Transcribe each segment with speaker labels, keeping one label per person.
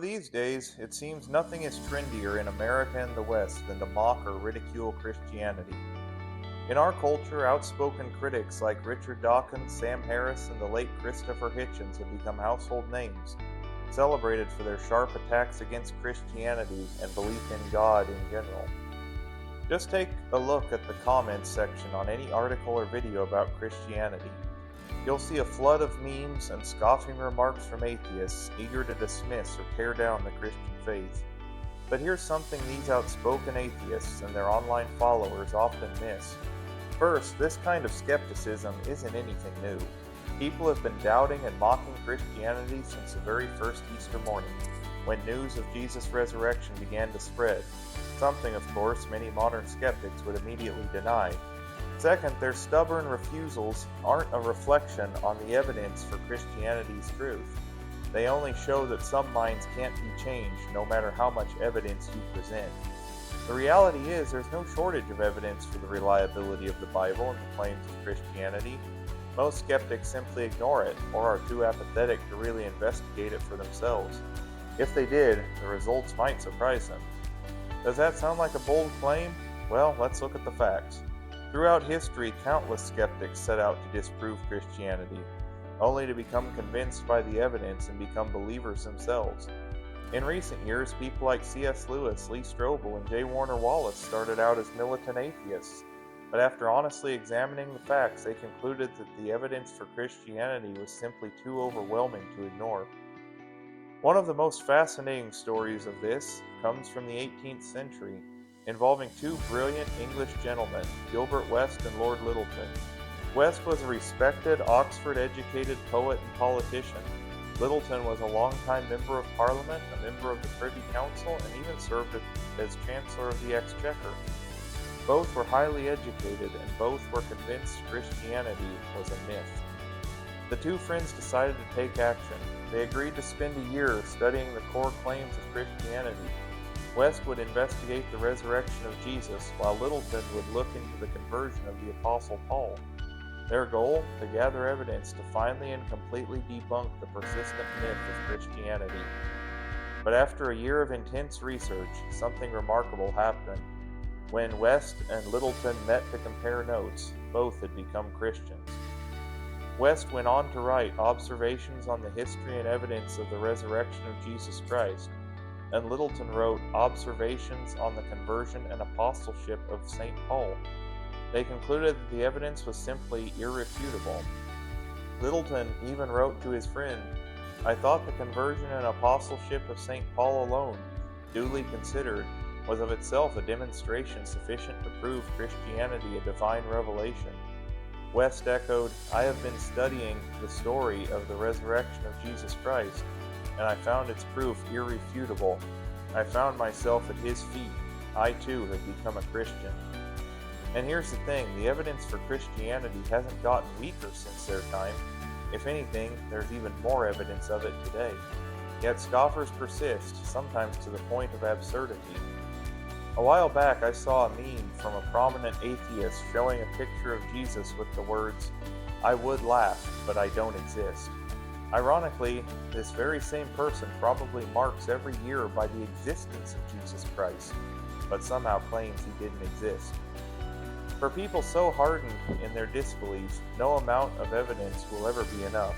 Speaker 1: These days, it seems nothing is trendier in America and the West than to mock or ridicule Christianity. In our culture, outspoken critics like Richard Dawkins, Sam Harris, and the late Christopher Hitchens have become household names, celebrated for their sharp attacks against Christianity and belief in God in general. Just take a look at the comments section on any article or video about Christianity. You'll see a flood of memes and scoffing remarks from atheists eager to dismiss or tear down the Christian faith. But here's something these outspoken atheists and their online followers often miss. First, this kind of skepticism isn't anything new. People have been doubting and mocking Christianity since the very first Easter morning, when news of Jesus' resurrection began to spread, something, of course, many modern skeptics would immediately deny. Second, their stubborn refusals aren't a reflection on the evidence for Christianity's truth. They only show that some minds can't be changed no matter how much evidence you present. The reality is there's no shortage of evidence for the reliability of the Bible and the claims of Christianity. Most skeptics simply ignore it or are too apathetic to really investigate it for themselves. If they did, the results might surprise them. Does that sound like a bold claim? Well, let's look at the facts. Throughout history, countless skeptics set out to disprove Christianity, only to become convinced by the evidence and become believers themselves. In recent years, people like C.S. Lewis, Lee Strobel, and J. Warner Wallace started out as militant atheists, but after honestly examining the facts, they concluded that the evidence for Christianity was simply too overwhelming to ignore. One of the most fascinating stories of this comes from the 18th century, involving two brilliant English gentlemen, Gilbert West and Lord Lyttleton. West was a respected, Oxford-educated poet and politician. Lyttleton was a longtime member of Parliament, a member of the Privy Council, and even served as Chancellor of the Exchequer. Both were highly educated, and both were convinced Christianity was a myth. The two friends decided to take action. They agreed to spend a year studying the core claims of Christianity. West would investigate the resurrection of Jesus, while Lyttleton would look into the conversion of the Apostle Paul. Their goal? To gather evidence to finally and completely debunk the persistent myth of Christianity. But after a year of intense research, something remarkable happened. When West and Lyttleton met to compare notes, both had become Christians. West went on to write observations on the history and evidence of the resurrection of Jesus Christ, and Lyttleton wrote observations on the conversion and apostleship of St. Paul. They concluded that the evidence was simply irrefutable. Lyttleton even wrote to his friend, "I thought the conversion and apostleship of St. Paul alone, duly considered, was of itself a demonstration sufficient to prove Christianity a divine revelation." West echoed, "I have been studying the story of the resurrection of Jesus Christ, and I found its proof irrefutable. I found myself at his feet. I too have become a Christian." And here's the thing, the evidence for Christianity hasn't gotten weaker since their time. If anything, there's even more evidence of it today. Yet scoffers persist, sometimes to the point of absurdity. A while back, I saw a meme from a prominent atheist showing a picture of Jesus with the words, "I would laugh, but I don't exist." Ironically, this very same person probably marks every year by the existence of Jesus Christ, but somehow claims he didn't exist. For people so hardened in their disbelief, no amount of evidence will ever be enough.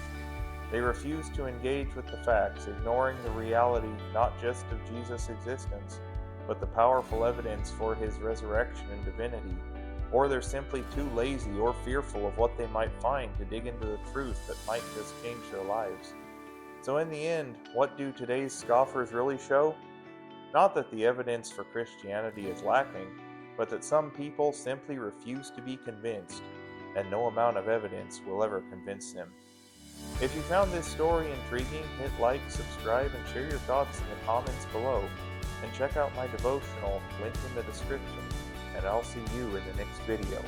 Speaker 1: They refuse to engage with the facts, ignoring the reality not just of Jesus' existence, but the powerful evidence for his resurrection and divinity. Or they're simply too lazy or fearful of what they might find to dig into the truth that might just change their lives. So in the end, what do today's scoffers really show? Not that the evidence for Christianity is lacking, but that some people simply refuse to be convinced, and no amount of evidence will ever convince them. If you found this story intriguing, hit like, subscribe, and share your thoughts in the comments below. And check out my devotional linked in the description, and I'll see you in the next video.